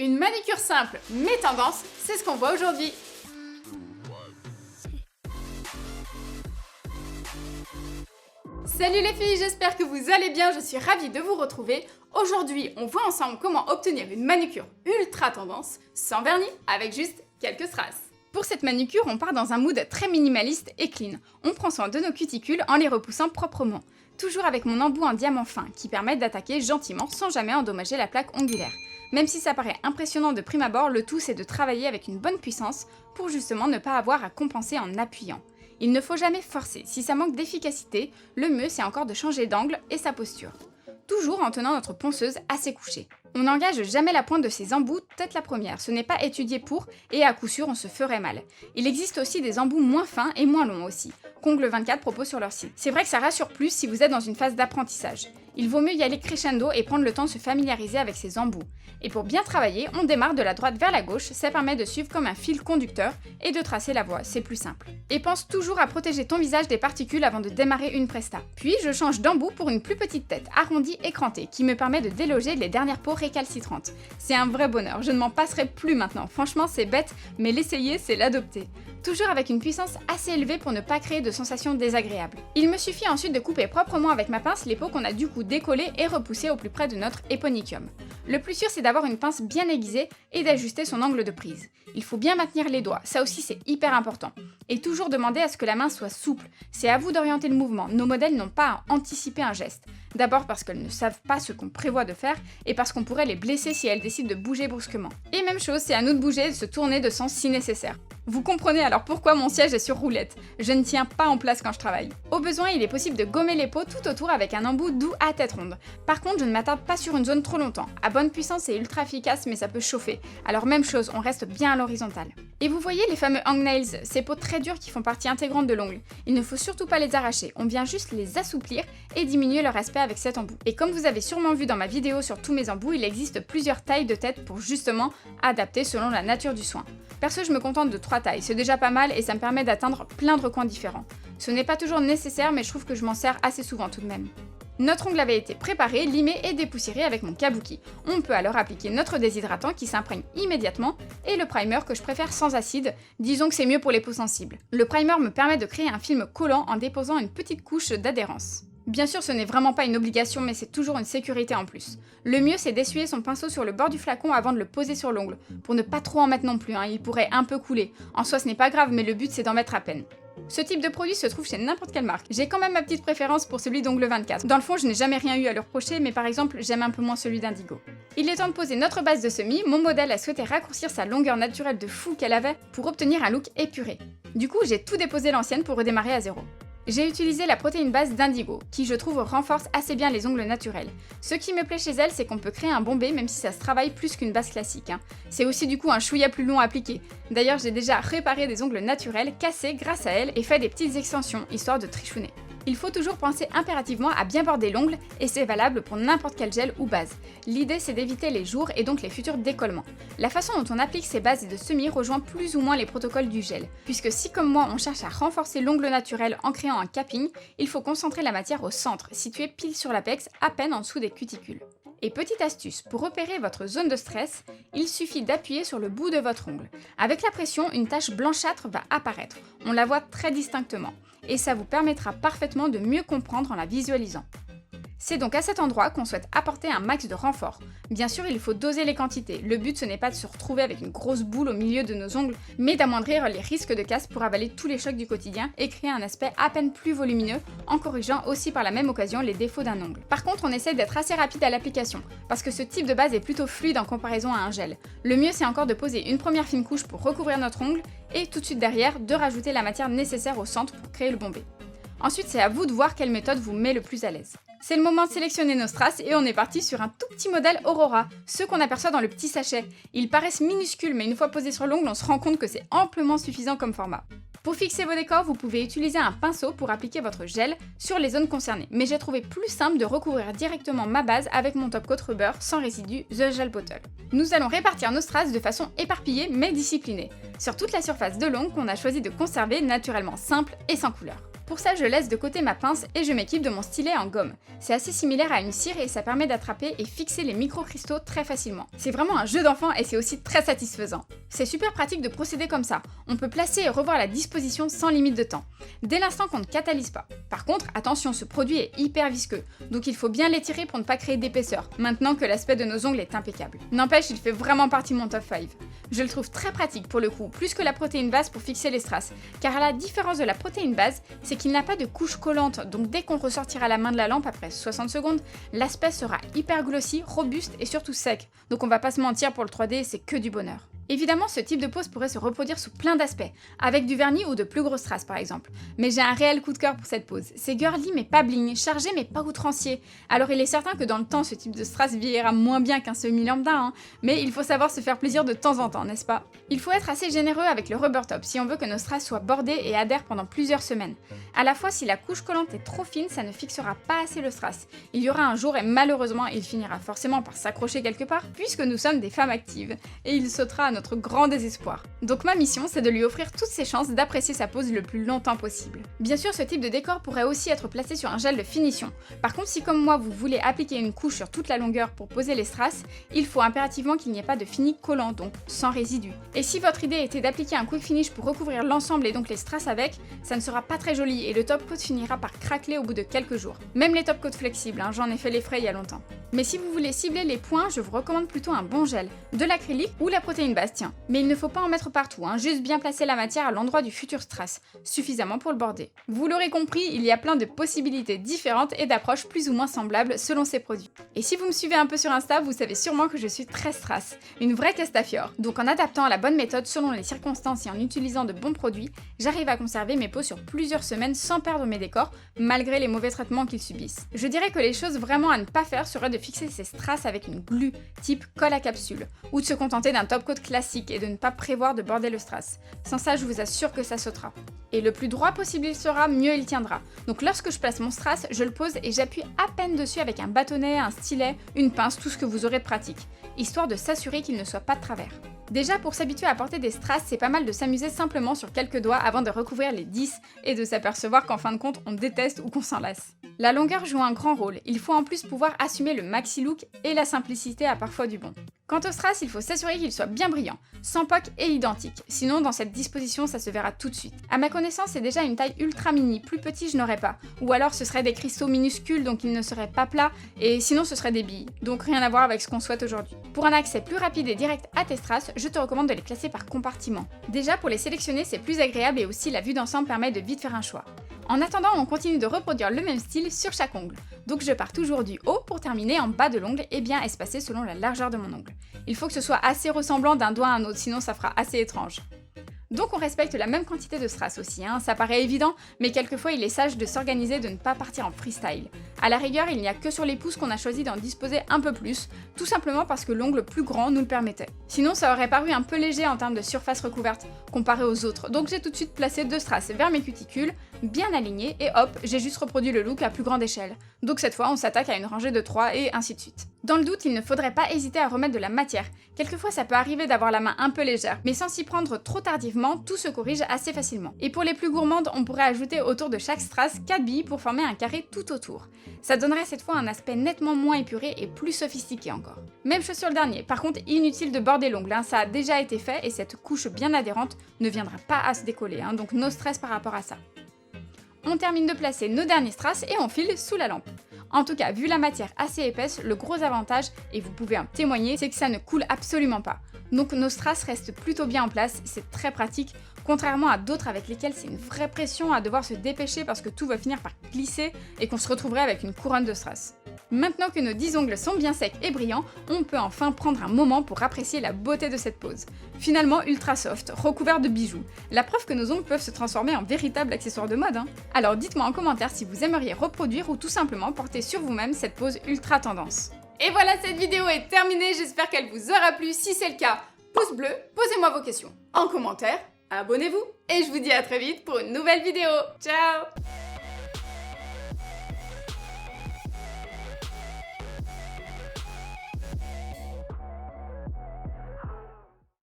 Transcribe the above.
Une manicure simple mais tendance, c'est ce qu'on voit aujourd'hui. Salut les filles, j'espère que vous allez bien, je suis ravie de vous retrouver. Aujourd'hui, on voit ensemble comment obtenir une manucure ultra tendance, sans vernis, avec juste quelques strass. Pour cette manucure, on part dans un mood très minimaliste et clean. On prend soin de nos cuticules en les repoussant proprement. Toujours avec mon embout en diamant fin, qui permet d'attaquer gentiment sans jamais endommager la plaque ongulaire. Même si ça paraît impressionnant de prime abord, le tout c'est de travailler avec une bonne puissance pour justement ne pas avoir à compenser en appuyant. Il ne faut jamais forcer, si ça manque d'efficacité, le mieux c'est encore de changer d'angle et sa posture. Toujours en tenant notre ponceuse assez couchée. On n'engage jamais la pointe de ses embouts tête la première, ce n'est pas étudié pour, et à coup sûr on se ferait mal. Il existe aussi des embouts moins fins et moins longs aussi, qu'Ongle24 propose sur leur site. C'est vrai que ça rassure plus si vous êtes dans une phase d'apprentissage. Il vaut mieux y aller crescendo et prendre le temps de se familiariser avec ses embouts. Et pour bien travailler, on démarre de la droite vers la gauche, ça permet de suivre comme un fil conducteur et de tracer la voie, c'est plus simple. Et pense toujours à protéger ton visage des particules avant de démarrer une presta. Puis je change d'embout pour une plus petite tête, arrondie et crantée, qui me permet de déloger les dernières peaux récalcitrantes. C'est un vrai bonheur, je ne m'en passerai plus maintenant, franchement c'est bête, mais l'essayer c'est l'adopter. Toujours avec une puissance assez élevée pour ne pas créer de sensations désagréables. Il me suffit ensuite de couper proprement avec ma pince les peaux qu'on a du coup décollées et repoussées au plus près de notre éponychium. Le plus sûr c'est d'avoir une pince bien aiguisée et d'ajuster son angle de prise. Il faut bien maintenir les doigts, ça aussi c'est hyper important. Et toujours demander à ce que la main soit souple, c'est à vous d'orienter le mouvement, nos modèles n'ont pas à anticiper un geste. D'abord parce qu'elles ne savent pas ce qu'on prévoit de faire et parce qu'on pourrait les blesser si elles décident de bouger brusquement. Et même chose, c'est à nous de bouger et de se tourner de sens si nécessaire. Vous comprenez alors pourquoi mon siège est sur roulette. Je ne tiens pas en place quand je travaille. Au besoin, il est possible de gommer les peaux tout autour avec un embout doux à tête ronde. Par contre, je ne m'attarde pas sur une zone trop longtemps. À bonne puissance, c'est ultra efficace, mais ça peut chauffer. Alors même chose, on reste bien à l'horizontale. Et vous voyez les fameux hangnails, ces peaux très dures qui font partie intégrante de l'ongle. Il ne faut surtout pas les arracher, on vient juste les assouplir et diminuer leur aspect avec cet embout. Et comme vous avez sûrement vu dans ma vidéo sur tous mes embouts, il existe plusieurs tailles de tête pour justement adapter selon la nature du soin. Perso, je me contente de 3 tailles, c'est déjà pas mal et ça me permet d'atteindre plein de recoins différents. Ce n'est pas toujours nécessaire, mais je trouve que je m'en sers assez souvent tout de même. Notre ongle avait été préparé, limé et dépoussiéré avec mon kabuki. On peut alors appliquer notre déshydratant qui s'imprègne immédiatement et le primer que je préfère sans acide, disons que c'est mieux pour les peaux sensibles. Le primer me permet de créer un film collant en déposant une petite couche d'adhérence. Bien sûr, ce n'est vraiment pas une obligation, mais c'est toujours une sécurité en plus. Le mieux, c'est d'essuyer son pinceau sur le bord du flacon avant de le poser sur l'ongle, pour ne pas trop en mettre non plus, il pourrait un peu couler. En soi, ce n'est pas grave, mais le but, c'est d'en mettre à peine. Ce type de produit se trouve chez n'importe quelle marque. J'ai quand même ma petite préférence pour celui d'Ongle24. Dans le fond, je n'ai jamais rien eu à lui reprocher, mais par exemple, j'aime un peu moins celui d'Indigo. Il est temps de poser notre base de semis. Mon modèle a souhaité raccourcir sa longueur naturelle de fou qu'elle avait pour obtenir un look épuré. Du coup, j'ai tout déposé l'ancienne pour redémarrer à zéro. J'ai utilisé la protéine base d'Indigo, qui je trouve renforce assez bien les ongles naturels. Ce qui me plaît chez elle, c'est qu'on peut créer un bombé même si ça se travaille plus qu'une base classique. C'est aussi du coup un chouïa plus long à appliquer. D'ailleurs, j'ai déjà réparé des ongles naturels cassés grâce à elle et fait des petites extensions, histoire de trichouner. Il faut toujours penser impérativement à bien border l'ongle et c'est valable pour n'importe quel gel ou base. L'idée c'est d'éviter les jours et donc les futurs décollements. La façon dont on applique ces bases et de semis rejoint plus ou moins les protocoles du gel, puisque si comme moi on cherche à renforcer l'ongle naturel en créant un capping, il faut concentrer la matière au centre, situé pile sur l'apex, à peine en dessous des cuticules. Et petite astuce, pour repérer votre zone de stress, il suffit d'appuyer sur le bout de votre ongle. Avec la pression, une tache blanchâtre va apparaître, on la voit très distinctement, et ça vous permettra parfaitement de mieux comprendre en la visualisant. C'est donc à cet endroit qu'on souhaite apporter un max de renfort. Bien sûr, il faut doser les quantités. Le but, ce n'est pas de se retrouver avec une grosse boule au milieu de nos ongles, mais d'amoindrir les risques de casse pour avaler tous les chocs du quotidien et créer un aspect à peine plus volumineux, en corrigeant aussi par la même occasion les défauts d'un ongle. Par contre, on essaie d'être assez rapide à l'application, parce que ce type de base est plutôt fluide en comparaison à un gel. Le mieux, c'est encore de poser une première fine couche pour recouvrir notre ongle, et tout de suite derrière, de rajouter la matière nécessaire au centre pour créer le bombé. Ensuite, c'est à vous de voir quelle méthode vous met le plus à l'aise. C'est le moment de sélectionner nos strass et on est parti sur un tout petit modèle Aurora, ceux qu'on aperçoit dans le petit sachet. Ils paraissent minuscules mais une fois posés sur l'ongle, on se rend compte que c'est amplement suffisant comme format. Pour fixer vos décors, vous pouvez utiliser un pinceau pour appliquer votre gel sur les zones concernées, mais j'ai trouvé plus simple de recouvrir directement ma base avec mon top coat rubber sans résidu The Gel Bottle. Nous allons répartir nos strass de façon éparpillée mais disciplinée, sur toute la surface de l'ongle qu'on a choisi de conserver naturellement simple et sans couleur. Pour ça, je laisse de côté ma pince et je m'équipe de mon stylet en gomme. C'est assez similaire à une cire et ça permet d'attraper et fixer les microcristaux très facilement. C'est vraiment un jeu d'enfant et c'est aussi très satisfaisant. C'est super pratique de procéder comme ça. On peut placer et revoir la disposition sans limite de temps, dès l'instant qu'on ne catalyse pas. Par contre, attention, ce produit est hyper visqueux, donc il faut bien l'étirer pour ne pas créer d'épaisseur, maintenant que l'aspect de nos ongles est impeccable. N'empêche, il fait vraiment partie de mon top 5. Je le trouve très pratique pour le coup, plus que la protéine base pour fixer les strass, car à la différence de la protéine base, c'est qu'il n'a pas de couche collante, donc dès qu'on ressortira la main de la lampe après 60 secondes, l'aspect sera hyper glossy, robuste et surtout sec. Donc on va pas se mentir, pour le 3D, c'est que du bonheur. Évidemment, ce type de pose pourrait se reproduire sous plein d'aspects, avec du vernis ou de plus grosses strass par exemple. Mais j'ai un réel coup de cœur pour cette pose. C'est girly mais pas bling, chargé mais pas outrancier. Alors il est certain que dans le temps, ce type de strass vieillira moins bien qu'un semi-lambda, mais il faut savoir se faire plaisir de temps en temps, n'est-ce pas? Il faut être assez généreux avec le rubber top si on veut que nos strass soient bordés et adhèrent pendant plusieurs semaines. À la fois, si la couche collante est trop fine, ça ne fixera pas assez le strass. Il y aura un jour et malheureusement, il finira forcément par s'accrocher quelque part, puisque nous sommes des femmes actives, et il sautera à notre grand désespoir. Donc ma mission, c'est de lui offrir toutes ses chances d'apprécier sa pose le plus longtemps possible. Bien sûr, ce type de décor pourrait aussi être placé sur un gel de finition. Par contre, si comme moi, vous voulez appliquer une couche sur toute la longueur pour poser les strass, il faut impérativement qu'il n'y ait pas de fini collant, donc sans résidu. Et si votre idée était d'appliquer un quick finish pour recouvrir l'ensemble et donc les strass avec, ça ne sera pas très joli et le top coat finira par craqueler au bout de quelques jours. Même les top coats flexibles, j'en ai fait les frais il y a longtemps. Mais si vous voulez cibler les points, je vous recommande plutôt un bon gel, de l'acrylique ou la protéine base, tiens. Mais il ne faut pas en mettre partout, juste bien placer la matière à l'endroit du futur strass, suffisamment pour le border. Vous l'aurez compris, il y a plein de possibilités différentes et d'approches plus ou moins semblables selon ces produits. Et si vous me suivez un peu sur Insta, vous savez sûrement que je suis très strass, une vraie castafiore. Donc en adaptant la bonne méthode selon les circonstances et en utilisant de bons produits, j'arrive à conserver mes peaux sur plusieurs semaines sans perdre mes décors, malgré les mauvais traitements qu'ils subissent. Je dirais que les choses vraiment à ne pas faire seraient de fixer ces strass avec une glue type colle à capsule, ou de se contenter d'un top coat classique et de ne pas prévoir de border le strass. Sans ça, je vous assure que ça sautera. Et le plus droit possible il sera, mieux il tiendra. Donc lorsque je place mon strass, je le pose et j'appuie à peine dessus avec un bâtonnet, un stylet, une pince, tout ce que vous aurez de pratique, histoire de s'assurer qu'il ne soit pas de travers. Déjà, pour s'habituer à porter des strass, c'est pas mal de s'amuser simplement sur quelques doigts avant de recouvrir les 10 et de s'apercevoir qu'en fin de compte, on déteste ou qu'on s'en lasse. La longueur joue un grand rôle, il faut en plus pouvoir assumer le maxi look et la simplicité a parfois du bon. Quant au strass, il faut s'assurer qu'il soit bien brillant, sans poc et identique, sinon dans cette disposition ça se verra tout de suite. À ma connaissance, c'est déjà une taille ultra mini, plus petit je n'aurais pas, ou alors ce serait des cristaux minuscules donc ils ne seraient pas plats, et sinon ce serait des billes, donc rien à voir avec ce qu'on souhaite aujourd'hui. Pour un accès plus rapide et direct à tes strass, je te recommande de les classer par compartiment. Déjà pour les sélectionner c'est plus agréable et aussi la vue d'ensemble permet de vite faire un choix. En attendant, on continue de reproduire le même style sur chaque ongle. Donc je pars toujours du haut pour terminer en bas de l'ongle et bien espacé selon la largeur de mon ongle. Il faut que ce soit assez ressemblant d'un doigt à un autre, sinon ça fera assez étrange. Donc on respecte la même quantité de strass aussi, ça paraît évident, mais quelquefois il est sage de s'organiser, de ne pas partir en freestyle. À la rigueur, il n'y a que sur les pouces qu'on a choisi d'en disposer un peu plus, tout simplement parce que l'ongle plus grand nous le permettait. Sinon ça aurait paru un peu léger en termes de surface recouverte, comparé aux autres, donc j'ai tout de suite placé 2 strass vers mes cuticules, bien alignés, et hop, j'ai juste reproduit le look à plus grande échelle. Donc cette fois on s'attaque à une rangée de 3 et ainsi de suite. Dans le doute, il ne faudrait pas hésiter à remettre de la matière. Quelquefois ça peut arriver d'avoir la main un peu légère, mais sans s'y prendre trop tardivement, tout se corrige assez facilement. Et pour les plus gourmandes, on pourrait ajouter autour de chaque strass 4 billes pour former un carré tout autour. Ça donnerait cette fois un aspect nettement moins épuré et plus sophistiqué encore. Même chose sur le dernier, par contre inutile de border l'ongle, ça a déjà été fait et cette couche bien adhérente ne viendra pas à se décoller, donc no stress par rapport à ça. On termine de placer nos derniers strass et on file sous la lampe. En tout cas, vu la matière assez épaisse, le gros avantage, et vous pouvez en témoigner, c'est que ça ne coule absolument pas. Donc nos strass restent plutôt bien en place, c'est très pratique, contrairement à d'autres avec lesquels c'est une vraie pression à devoir se dépêcher parce que tout va finir par glisser et qu'on se retrouverait avec une couronne de strass. Maintenant que nos 10 ongles sont bien secs et brillants, on peut enfin prendre un moment pour apprécier la beauté de cette pose. Finalement ultra soft, recouvert de bijoux. La preuve que nos ongles peuvent se transformer en véritable accessoire de mode. Alors dites-moi en commentaire si vous aimeriez reproduire ou tout simplement porter sur vous-même cette pose ultra tendance. Et voilà, cette vidéo est terminée, j'espère qu'elle vous aura plu. Si c'est le cas, pouce bleu, posez-moi vos questions en commentaire, abonnez-vous et je vous dis à très vite pour une nouvelle vidéo. Ciao!